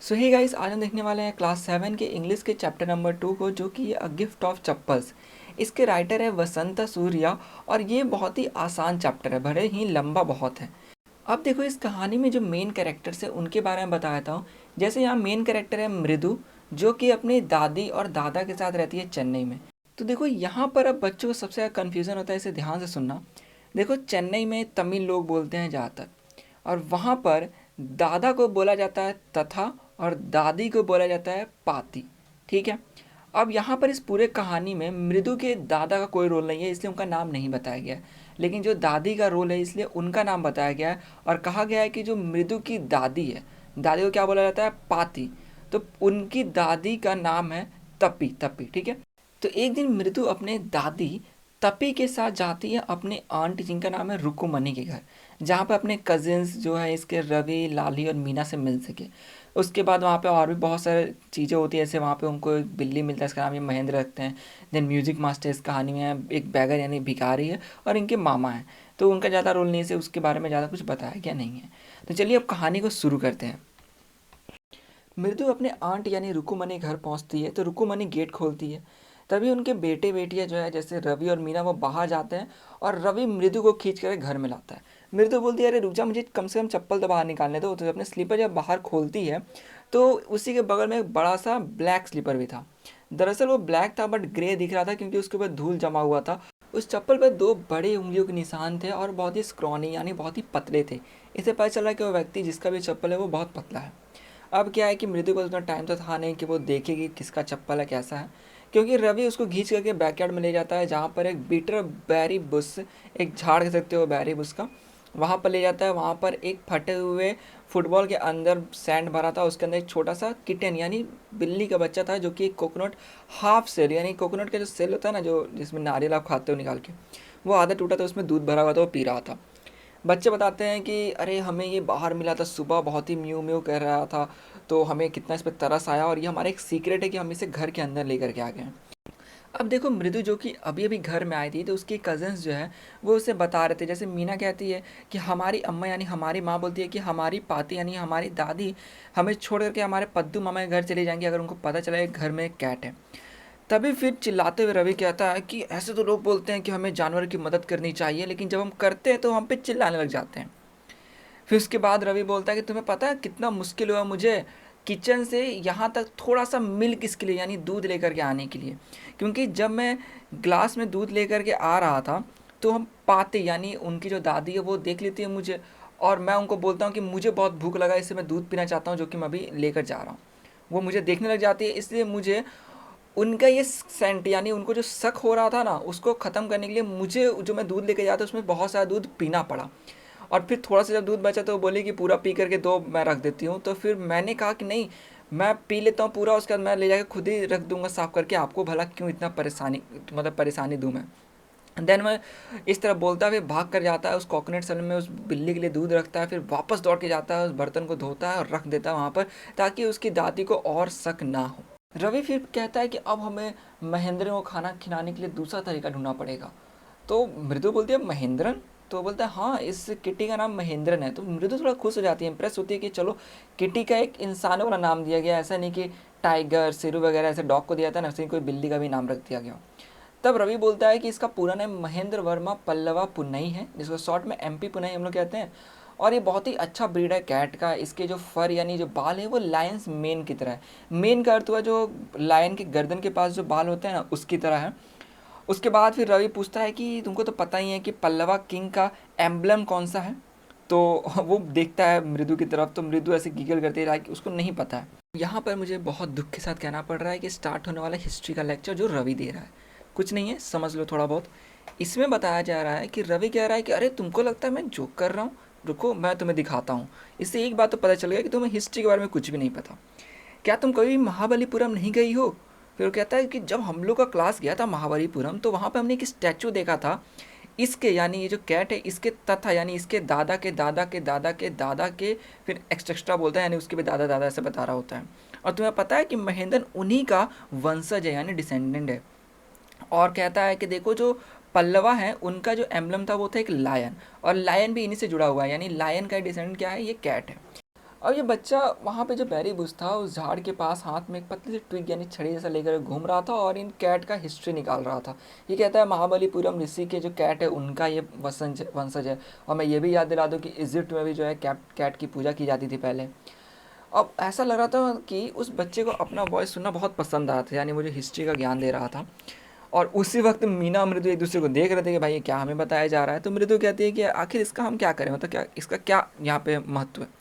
सो hey guys, आज हम देखने वाले हैं क्लास 7 के इंग्लिश के चैप्टर नंबर 2 को, जो कि अ गिफ्ट ऑफ चप्पल्स। इसके राइटर है वसंत सूर्या। और ये बहुत ही आसान चैप्टर है, भले ही लंबा बहुत है। अब देखो, इस कहानी में जो मेन कैरेक्टर्स है उनके बारे में बताता हूँ। जैसे यहाँ मेन कैरेक्टर है मृदु, जो कि अपनी दादी और दादा के साथ रहती है चेन्नई में। तो देखो, यहाँ पर अब बच्चों को सबसे ज़्यादा कन्फ्यूज़न होता है, इसे ध्यान से सुनना। देखो, चेन्नई में तमिल लोग बोलते हैं ज़्यादातर, और वहाँ पर दादा को बोला जाता है तथा, और दादी को बोला जाता है पाती। ठीक है। अब यहाँ पर इस पूरे कहानी में मृदु के दादा का कोई रोल नहीं है, इसलिए उनका नाम नहीं बताया गया है। लेकिन जो दादी का रोल है, इसलिए उनका नाम बताया गया है। और कहा गया है कि जो मृदु की दादी है, दादी को क्या बोला जाता है? पाती। तो उनकी दादी का नाम है तपी। तपी, ठीक है। तो एक दिन मृदु अपने दादी तपी के साथ जाती है अपने आंटी, जिनका नाम है रुकुमनी, के घर, जहाँ पे अपने कजिन्स जो है इसके रवि, लाली और मीना से मिल सके। उसके बाद वहाँ पे और भी बहुत सारी चीज़ें होती है, जैसे वहाँ पे उनको एक बिल्ली मिलता है, इसका नाम ये महेंद्र रखते हैं। देन म्यूजिक मास्टर इस कहानी में है, एक बैगर यानी भिखारी है, और इनके मामा हैं। तो उनका ज़्यादा रोल नहीं है, उसके बारे में ज़्यादा कुछ बताया गया नहीं है। तो चलिए अब कहानी को शुरू करते हैं। मृदु अपने आंट यानी रुकुमनी घर पहुंचती है, तो रुकुमनी गेट खोलती है। तभी उनके बेटे बेटियां जो है, जैसे रवि और मीना, वो बाहर जाते हैं। और रवि मृदु को खींच कर घर में लाता है। मृदु बोलती है, अरे रुक जा, मुझे कम से कम चप्पल तो बाहर निकालने दो। तो अपने स्लीपर जब बाहर खोलती है, तो उसी के बगल में एक बड़ा सा ब्लैक स्लीपर भी था। दरअसल वो ब्लैक था, बट ग्रे दिख रहा था, क्योंकि उसके ऊपर धूल जमा हुआ था। उस चप्पल पर दो बड़े उंगलियों के निशान थे, और बहुत ही स्क्रॉनी यानी बहुत ही पतले थे। इससे पता चला कि वो व्यक्ति जिसका भी चप्पल है वो बहुत पतला है। अब क्या है कि मृदु को उतना टाइम तो था नहीं कि वो देखेगी किसका चप्पल है, कैसा है। क्योंकि रवि उसको खींच करके बैकयार्ड में ले जाता है, जहाँ पर एक बीटर बैरी बुश, एक झाड़ कह सकते हो बैरी बुश का, वहाँ पर ले जाता है। वहाँ पर एक फटे हुए फुटबॉल के अंदर सैंड भरा था, उसके अंदर एक छोटा सा किटन यानी बिल्ली का बच्चा था, जो कि एक कोकोनट हाफ सेल यानी कोकोनट का जो सेल होता है ना, जो जिसमें नारियल आप खाते हो निकाल के, वो आधा टूटा था, उसमें दूध भरा हुआ था, वो पी रहा था। बच्चे बताते हैं कि अरे हमें ये बाहर मिला था सुबह, बहुत ही म्यू म्यू कर रहा था, तो हमें कितना इस पर तरस आया, और ये हमारा एक सीक्रेट है कि हम इसे घर के अंदर लेकर के आ गए हैं। अब देखो, मृदु जो कि अभी अभी घर में आई थी, तो उसके कजन्स जो है वो उसे बता रहे थे। जैसे मीना कहती है कि हमारी अम्मा यानी हमारी माँ बोलती है कि हमारी पाती यानी हमारी दादी हमें छोड़ करके हमारे पद्दू मामा के घर चले जाएंगे अगर उनको पता चला कि घर में एक कैट है। तभी फिर चिल्लाते हुए रवि कहता है कि ऐसे तो लोग बोलते हैं कि हमें जानवर की मदद करनी चाहिए, लेकिन जब हम करते हैं तो हम पे चिल्लाने लग जाते हैं। फिर उसके बाद रवि बोलता है कि तुम्हें पता है कितना मुश्किल हुआ मुझे किचन से यहाँ तक थोड़ा सा मिल्क इसके लिए यानी दूध लेकर के आने के लिए, क्योंकि जब मैं ग्लास में दूध लेकर के आ रहा था, तो हम पाते यानी उनकी जो दादी है वो देख लेती है मुझे, और मैं उनको बोलता हूँ कि मुझे बहुत भूख लगा, इससे मैं दूध पीना चाहता हूँ, जो कि मैं अभी लेकर जा रहा हूँ। वो मुझे देखने लग जाती है, इसलिए मुझे उनका ये सेंट यानी उनको जो शक हो रहा था ना, उसको ख़त्म करने के लिए मुझे जो मैं दूध लेके जाता उसमें बहुत सारा दूध पीना पड़ा। और फिर थोड़ा सा जब दूध बचा तो वो बोली कि पूरा पी करके दो, मैं रख देती हूँ। तो फिर मैंने कहा कि नहीं, मैं पी लेता हूँ पूरा, उसके बाद मैं ले जाकर खुद ही रख दूंगा साफ़ करके, आपको भला क्यों इतना परेशानी, मतलब परेशानी दूँ मैं। देन मैं इस तरह बोलता हुए भाग कर जाता है उस कोकोनट सल में, उस बिल्ली के लिए दूध रखता है, फिर वापस दौड़ के जाता है, उस बर्तन को धोता है और रख देता है वहाँ पर, ताकि उसकी दादी को और शक ना हो। रवि फिर कहता है कि अब हमें महेंद्र को खाना खिलाने के लिए दूसरा तरीका ढूंढना पड़ेगा। तो मृदु बोलती है महेंद्रन? तो बोलता है हाँ, इस किटी का नाम महेंद्रन है। तो मृदु थोड़ा खुश हो जाती है, इंप्रेस होती है कि चलो किटी का एक इंसानों वाला नाम दिया गया, ऐसा नहीं कि टाइगर शेरू वगैरह ऐसे डॉग को दिया था ना, वैसे ही कोई बिल्ली का भी नाम रख दिया गया। तब रवि बोलता है कि इसका पूरा नाम महेंद्र वर्मा पल्लवा पुनई है, जिसको शॉर्ट में एमपी पुनई हम लोग कहते हैं। और ये बहुत ही अच्छा ब्रीड है कैट का। इसके जो फर यानी जो बाल है वो लायंस मेन की तरह है। मेन का अर्थ हुआ जो लायन के गर्दन के पास जो बाल होते हैं ना, उसकी तरह है। उसके बाद फिर रवि पूछता है कि तुमको तो पता ही है कि पल्लवा किंग का एम्बलम कौन सा है। तो वो देखता है मृदु की तरफ, तो मृदु ऐसे गीगल करते रहा कि उसको नहीं पता है। यहाँ पर मुझे बहुत दुख के साथ कहना पड़ रहा है कि स्टार्ट होने वाला हिस्ट्री का लेक्चर जो रवि दे रहा है, कुछ नहीं है, समझ लो थोड़ा बहुत। इसमें बताया जा रहा है कि रवि कह रहा है कि अरे तुमको लगता है मैं जोक कर रहा हूँ, रुको मैं तुम्हें दिखाता हूँ। इससे एक बात तो पता चल गया कि तुम्हें हिस्ट्री के बारे में कुछ भी नहीं पता। क्या तुम कभी महाबलीपुरम नहीं गई हो? फिर वो कहता है कि जब हम लोग का क्लास गया था महाबलीपुरम, तो वहाँ पे हमने एक स्टैचू देखा था इसके, यानी ये जो कैट है इसके, तथा यानी इसके दादा के दादा के दादा के दादा के, फिर एक्स्ट्रा बोलता है यानी उसके भी दादा दादा ऐसे बता रहा होता है। और तुम्हें पता है कि महेंद्र उन्हीं का वंशज है यानी डिसेंडेंट है। और कहता है कि देखो जो पल्लवा है उनका जो एम्बलम था वो था एक लायन, और लायन भी इन्हीं से जुड़ा हुआ है, यानी लायन का डिसेंडेंट क्या है, ये कैट है। और ये बच्चा वहाँ पे जो बैरी बुश था उस झाड़ के पास हाथ में एक पतली सी ट्विग यानी छड़ी जैसा लेकर घूम रहा था और इन कैट का हिस्ट्री निकाल रहा था। ये कहता है महाबलीपुरम ऋषि के जो कैट है उनका ये वंशज है। और मैं ये भी याद दिला दूँ कि इजिप्ट में भी जो है कैट की पूजा की जाती थी पहले। अब ऐसा लग रहा था कि उस बच्चे को अपना वॉइस सुनना बहुत पसंद आया था, यानी मुझे हिस्ट्री का ज्ञान दे रहा था। और उसी वक्त मीना और मृदु एक दूसरे को देख रहे थे कि भाई ये क्या हमें बताया जा रहा है। तो मृदु कहती है कि आखिर इसका हम क्या करें, मतलब क्या इसका क्या यहाँ पे महत्व है।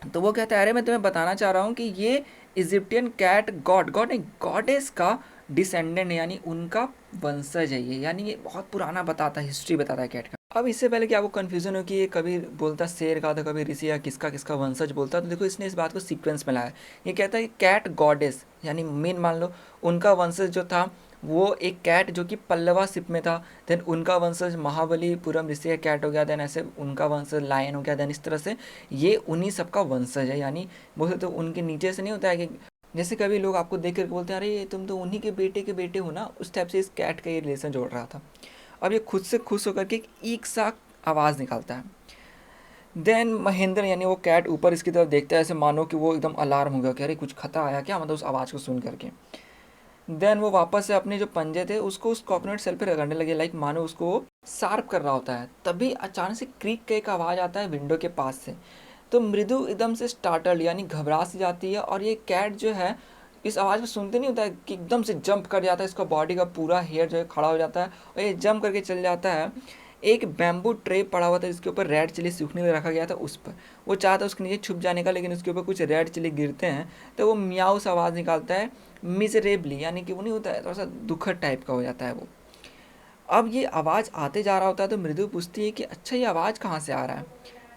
तो वो कहता है अरे मैं तुम्हें बताना चाह रहा हूँ कि ये इजिप्टियन कैट गॉड नहीं गॉडेस का डिसेंडेंट है, यानी उनका वंशज है ये, यानी ये बहुत पुराना बताता है, हिस्ट्री बताता है कैट का। अब इससे पहले कि आपको कन्फ्यूजन हो कि ये कभी बोलता शेर का तो कभी ऋषि या किसका किसका वंशज बोलता, तो देखो इसने इस बात को सीक्वेंस में लाया। ये कहता है कि कैट गॉडेस यानी मेन मान लो उनका वंशज जो था वो एक कैट जो कि पल्लवा शिप में था, देन उनका वंशज महाबलीपुरम ऋषि का कैट हो गया, देन ऐसे उनका वंशज लायन हो गया, देन इस तरह से ये उन्हीं सबका वंशज है। यानी बोलते तो उनके नीचे से नहीं होता है कि जैसे कभी लोग आपको देख कर बोलते हैं अरे ये तुम तो उन्हीं के बेटे हो ना, उस टाइप से इस कैट का ये रिलेशन जोड़ रहा था। अब ये खुद से खुश होकर के एक सा आवाज़ निकालता है। देन महेंद्र यानी वो कैट ऊपर इसकी तरफ देखता है ऐसे मानो कि वो एकदम अलार्म हो गया कि अरे कुछ खतरा आया क्या, मतलब उस आवाज़ को सुन करके। देन वो वापस से अपने जो पंजे थे उसको उस कोकोनट सेल पे रगड़ने लगे, लाइक मानो उसको शार्प कर रहा होता है। तभी अचानक से क्रीक का एक आवाज़ आता है विंडो के पास से। तो मृदु एकदम से स्टार्टल्ड यानी घबरा सी जाती है, और ये कैट जो है इस आवाज़ को सुनते नहीं होता है कि एकदम से जंप कर जाता है, इसका बॉडी का पूरा हेयर जो है खड़ा हो जाता है और ये जंप करके चल जाता है। एक बैम्बू ट्रे पड़ा हुआ था जिसके ऊपर रेड चिली सूखने के लिए रखा गया था, उस पर वो चाहता है उसके नीचे छुप जाने का, लेकिन उसके ऊपर कुछ रेड चिली गिरते हैं तो वो मियाऊ सा आवाज़ निकालता है मिजरेबली, यानी कि वो नहीं होता है थोड़ा सा दुखद टाइप का हो जाता है वो। अब ये आवाज़ आते जा रहा होता है तो मृदु पूछती है कि अच्छा ये आवाज़ कहाँ से आ रहा है।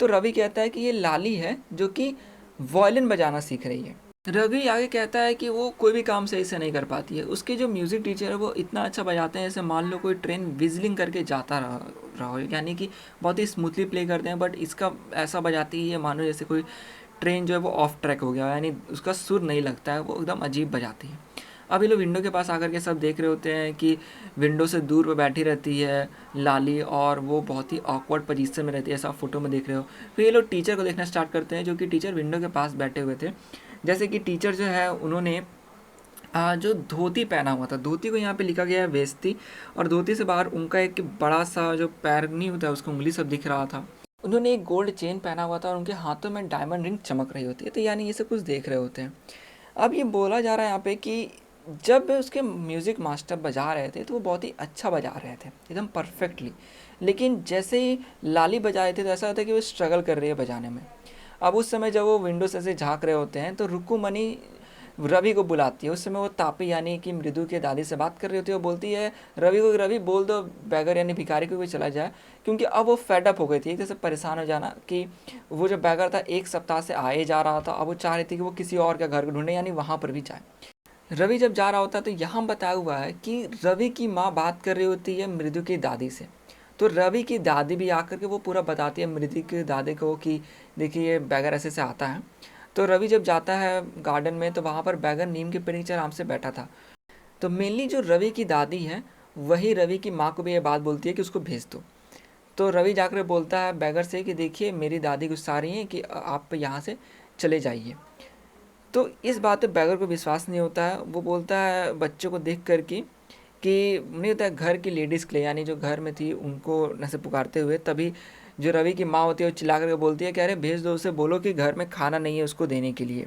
तो रवि कहता है कि ये लाली है जो कि वायलिन बजाना सीख रही है। रवि आगे कहता है कि वो कोई भी काम सही से नहीं कर पाती है, उसके जो म्यूज़िक टीचर है वो इतना अच्छा बजाते हैं जैसे मान लो कोई ट्रेन विजलिंग करके जाता रहा हो, यानी कि बहुत ही स्मूथली प्ले करते हैं, बट इसका ऐसा बजाती है मानो जैसे कोई ट्रेन जो है वो ऑफ ट्रैक हो गया, यानी उसका सुर नहीं लगता है, वो एकदम अजीब बजाती है। अब ये लोग विंडो के पास आकर के सब देख रहे होते हैं कि विंडो से दूर पे बैठी रहती है लाली, और वो बहुत ही ऑकवर्ड पोजीशन में रहती है, ऐसा आप फोटो में देख रहे हो। फिर ये लोग टीचर को देखना स्टार्ट करते हैं जो कि टीचर विंडो के पास बैठे हुए थे। जैसे कि टीचर जो है उन्होंने जो धोती पहना हुआ था, धोती को यहाँ पे लिखा गया है वेस्ती, और धोती से बाहर उनका एक बड़ा सा जो पैर नहीं होता है उसका उंगली सब दिख रहा था। उन्होंने एक गोल्ड चेन पहना हुआ था और उनके हाथों में डायमंड रिंग चमक रही होती है, तो यानी ये सब कुछ देख रहे होते हैं। अब ये बोला जा रहा है यहाँ पे कि जब उसके म्यूज़िक मास्टर बजा रहे थे तो वो बहुत ही अच्छा बजा रहे थे एकदम परफेक्टली, लेकिन जैसे ही लाली बजा रहे थे तो ऐसा होता है कि वो स्ट्रगल कर रही है बजाने में। अब उस समय जब वो विंडो से झांक रहे होते हैं तो रुक्कुमणि रवि को बुलाती है। उस समय वो तापी यानी कि मृदु के दादी से बात कर रही होती है। वो बोलती है रवि को, रवि बोल दो बैगर यानी भिखारी को भी चला जाए, क्योंकि अब वो फेडअप हो गई थी एक जैसे परेशान हो जाना कि वो जो बैगर था एक सप्ताह से आए जा रहा था, अब वो चाह रही थी कि वो किसी और का घर ढूंढे यानी वहाँ पर भी जाए। रवि जब जा रहा होता है तो यहाँ बताया हुआ है कि रवि की माँ बात कर रही होती है मृदु की दादी से। तो रवि की दादी भी आकर के वो पूरा बताती है मृदु की दादी को कि देखिए ये बैगर ऐसे से आता है। तो रवि जब जाता है गार्डन में तो वहाँ पर बैगर नीम के पेड़ नीचे आराम से बैठा था। तो मेनली जो रवि की दादी है वही रवि की माँ को भी ये बात बोलती है कि उसको भेज दो। तो रवि जाकर बोलता है बैगर से कि देखिए मेरी दादी गुस्सा रही हैं कि आप यहाँ से चले जाइए। तो इस बात पे बैगर को विश्वास नहीं होता है। वो बोलता है बच्चों को देख कर कि नहीं होता है घर की लेडीज़ के लिए, यानी जो घर में थी उनको ऐसे पुकारते हुए, तभी जो रवि की माँ होती है वो चिल्ला करके बोलती है कि अरे भेज दो उसे, बोलो कि घर में खाना नहीं है उसको देने के लिए।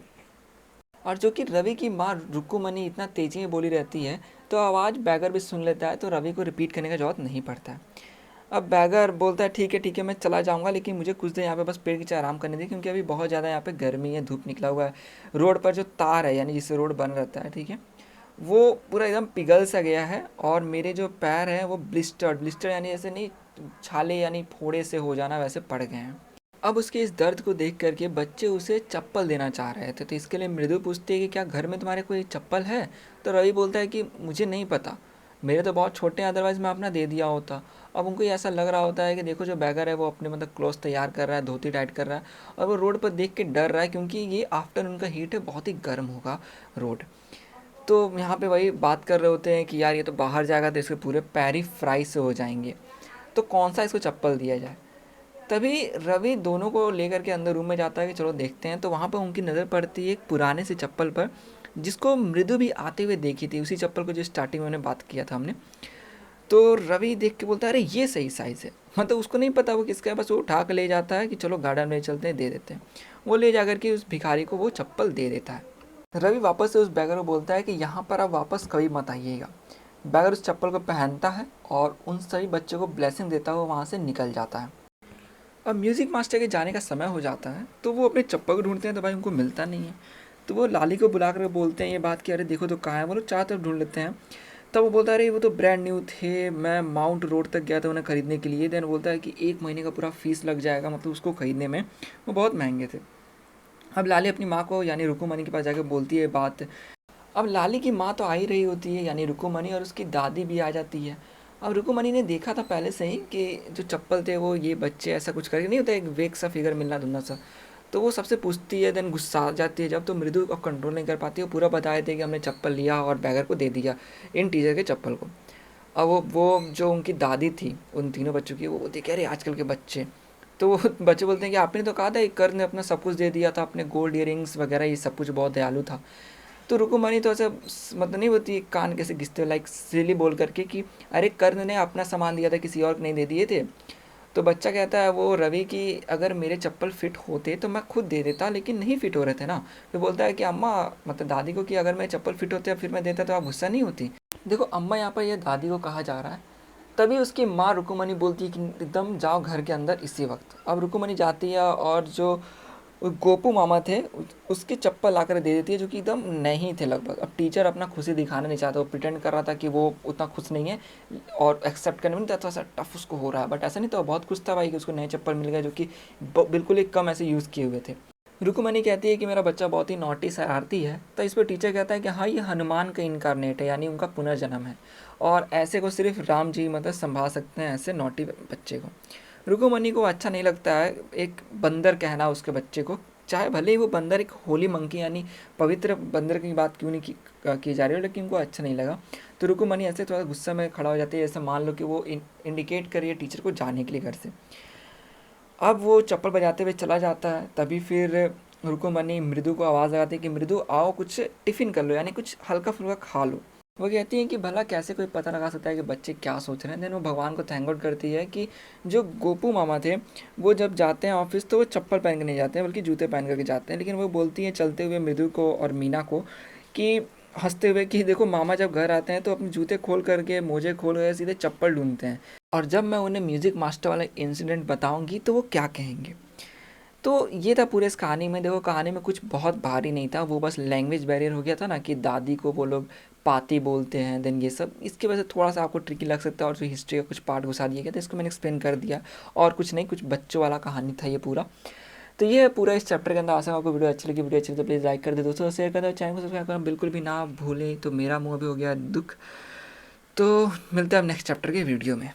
और जो कि रवि की माँ रुक्कुमणि इतना तेज़ी में बोली रहती है तो आवाज़ बैगर भी सुन लेता है, तो रवि को रिपीट करने का ज़रूरत नहीं पड़ता है। अब बैगर बोलता है ठीक है मैं चला जाऊंगा, लेकिन मुझे कुछ देर यहाँ पे बस पेड़ के नीचे आराम करने दी, क्योंकि अभी बहुत ज़्यादा यहाँ पे गर्मी है, धूप निकला हुआ है। रोड पर जो तार है यानी जिससे रोड बन रहता है, ठीक है, वो पूरा एकदम पिघल सा गया है, और मेरे जो पैर हैं वो ब्लिस्टर यानी ऐसे नहीं छाले यानी फोड़े से हो जाना वैसे पड़ गए हैं। अब उसके इस दर्द को देख करके बच्चे उसे चप्पल देना चाह रहे थे, तो इसके लिए मृदु पूछती है कि क्या घर में तुम्हारे कोई चप्पल है। तो रवि बोलता है कि मुझे नहीं पता, मेरे तो बहुत छोटे हैं, अदरवाइज़ मैं अपना दे दिया होता। अब उनको ऐसा लग रहा होता है कि देखो जो बैगर है वो अपने मतलब क्लोथ तैयार कर रहा है, धोती टाइट कर रहा है, और वो रोड पर देख के डर रहा है क्योंकि ये आफ्टरनून का हीट है, बहुत ही गर्म होगा रोड। तो यहाँ पे वही बात कर रहे होते हैं कि यार ये तो बाहर जाएगा तो इसके पूरे पैर ही फ्राई से हो जाएंगे, तो कौन सा इसको चप्पल दिया जाए। तभी रवि दोनों को लेकर के अंदर रूम में जाता है कि चलो देखते हैं। तो वहाँ पर उनकी नज़र पड़ती है एक पुराने से चप्पल पर, जिसको मृदु भी आते हुए देखी थी, उसी चप्पल को जो स्टार्टिंग में हमने बात किया था हमने। तो रवि देख के बोलता है अरे ये सही साइज़ है। मतलब उसको नहीं पता वो किसका है, बस वो उठा के ले जाता है कि चलो गार्डन में चलते हैं, दे देते हैं। वो ले जा करके उस भिखारी को वो चप्पल दे देता है। रवि वापस से उस बैगर को बोलता है कि यहाँ पर आप वापस कभी मत आइएगा। बैगर उस चप्पल को पहनता है और उन सभी बच्चों को ब्लेसिंग देता हुआ वहाँ से निकल जाता है। अब म्यूज़िक मास्टर के जाने का समय हो जाता है, तो वो अपने चप्पल को ढूंढते हैं, तो भाई उनको मिलता नहीं है। तो वो लाली को बुला कर बोलते हैं ये बात कि अरे देखो तो कहाँ है। वो लोग चारों तरफ ढूंढ लेते हैं। तब वो बोलता है अरे वो तो ब्रांड न्यू थे, मैं माउंट रोड तक गया था उन्हें ख़रीदने के लिए। देन बोलता है कि 1 महीने का पूरा फीस लग जाएगा, मतलब उसको ख़रीदने में वो बहुत महंगे थे। अब लाली अपनी माँ को यानी रुकुमणि के पास जाकर बोलती है बात। अब लाली की माँ तो आ ही रही होती है यानी रुकुमणि, और उसकी दादी भी आ जाती है। अब रुकुमणि ने देखा था पहले से ही कि जो चप्पल थे वो ये बच्चे ऐसा कुछ करके नहीं होता, एक वेक सा फिगर मिलना धुंधला सा। तो वो सबसे पूछती है, देन गुस्सा आ जाती है जब। तो मृदु अब कंट्रोल नहीं कर पाती, वो पूरा बता देती है कि हमने चप्पल लिया और बैगर को दे दिया, इन टीचर के चप्पल को। अब वो जो उनकी दादी थी उन तीनों बच्चों की, वो बोलती है कि अरे आजकल के बच्चे। तो वो बच्चे बोलते हैं कि आपने तो कहा था एक कर्ण ने अपना सब कुछ दे दिया था, अपने गोल्ड इयरिंग्स वगैरह, ये सब कुछ बहुत दयालु था। तो रुकुमणि तो ऐसे मतलब नहीं होती, कान कैसे घिसते लाइक सिली बोल करके कि अरे कर्ण ने अपना सामान दिया था, किसी और को नहीं दे दिए थे। तो बच्चा कहता है वो रवि कि अगर मेरे चप्पल फिट होते तो मैं खुद दे देता, लेकिन नहीं फिट हो रहे थे ना। तो बोलता है कि अम्मा, मतलब दादी को, कि अगर मेरे चप्पल फिट होते फिर मैं देता तो आप गुस्सा नहीं होती। देखो अम्मा यहाँ पर ये दादी को कहा जा रहा है। तभी उसकी माँ रुकुमणि बोलती है कि एकदम जाओ घर के अंदर इसी वक्त। अब रुकुमणि जाती है और जो गोपू मामा थे उसकी चप्पल ला कर दे देती है, जो कि एकदम नहीं थे लगभग। अब टीचर अपना खुशी दिखाना नहीं चाहता, वो प्रिटेंड कर रहा था कि वो उतना खुश नहीं है और एक्सेप्ट करने में नहीं था, थोड़ा सा टफ उसको हो रहा है। बट ऐसा नहीं था, वो बहुत खुश था भाई कि उसको नए चप्पल मिल गए जो कि बिल्कुल ही कम ऐसे यूज़ किए हुए थे। रुकुमणि कहती है कि मेरा बच्चा बहुत ही नॉटी शरारती है। तो इस पर टीचर कहता है कि हाँ ये हनुमान का इनकारनेट है, यानी उनका पुनर्जन्म है, और ऐसे को सिर्फ राम जी मतलब संभाल सकते हैं, ऐसे नॉटी बच्चे को। रुकुमणि को अच्छा नहीं लगता है एक बंदर कहना उसके बच्चे को, चाहे भले ही वो बंदर एक होली मंकी यानी पवित्र बंदर की बात क्यों नहीं की जा रही हो, लेकिन उनको अच्छा नहीं लगा। तो रुकुमणि ऐसे थोड़ा गुस्सा में खड़ा हो जाती है, जैसे मान लो कि वो इंडिकेट करिए टीचर को जाने के लिए घर से। अब वो चप्पल बजाते हुए चला जाता है। तभी फिर रुकुमणि मृदु को आवाज़ लगाती है कि मृदु आओ कुछ टिफ़िन कर लो, यानी कुछ हल्का फुल्का खा लो। वो कहती है कि भला कैसे कोई पता लगा सकता है कि बच्चे क्या सोच रहे हैं। देन वो भगवान को थैंक गॉड करती है कि जो गोपू मामा थे वो जब जाते हैं ऑफिस तो वो चप्पल पहन के नहीं जाते हैं, बल्कि जूते पहन करके जाते हैं। लेकिन वो बोलती हैं चलते हुए मृदु को और मीना को कि हंसते हुए कि देखो मामा जब घर आते हैं तो अपने जूते खोल करके मोजे खोल कर सीधे चप्पल ढूंढते हैं, और जब मैं उन्हें म्यूज़िक मास्टर वाला इंसिडेंट बताऊंगी तो वो क्या कहेंगे। तो ये था पूरे इस कहानी में। देखो कहानी में कुछ बहुत भारी नहीं था, वो बस लैंग्वेज बैरियर हो गया था ना कि दादी को वो लोग पाती बोलते हैं, देन ये सब इसकी वजह से थोड़ा सा आपको ट्रिकी लग सकता है। और जो हिस्ट्री का कुछ पार्ट घुसा दिया गया था, इसको मैंने एक्सप्लेन कर दिया, और कुछ नहीं, कुछ बच्चों वाला कहानी था ये पूरा। तो ये है पूरा इस चैप्टर के अंदर। आशा आपको वीडियो अच्छी लगी। वीडियो अच्छी लगी तो प्लीज़ लाइक कर दे, दोस्तों शेयर कर दो, चैनल को सब्सक्राइब करना बिल्कुल भी ना भूलें। तो मेरा मुँह भी हो गया दुख। तो मिलते हैं अब नेक्स्ट चैप्टर के वीडियो में।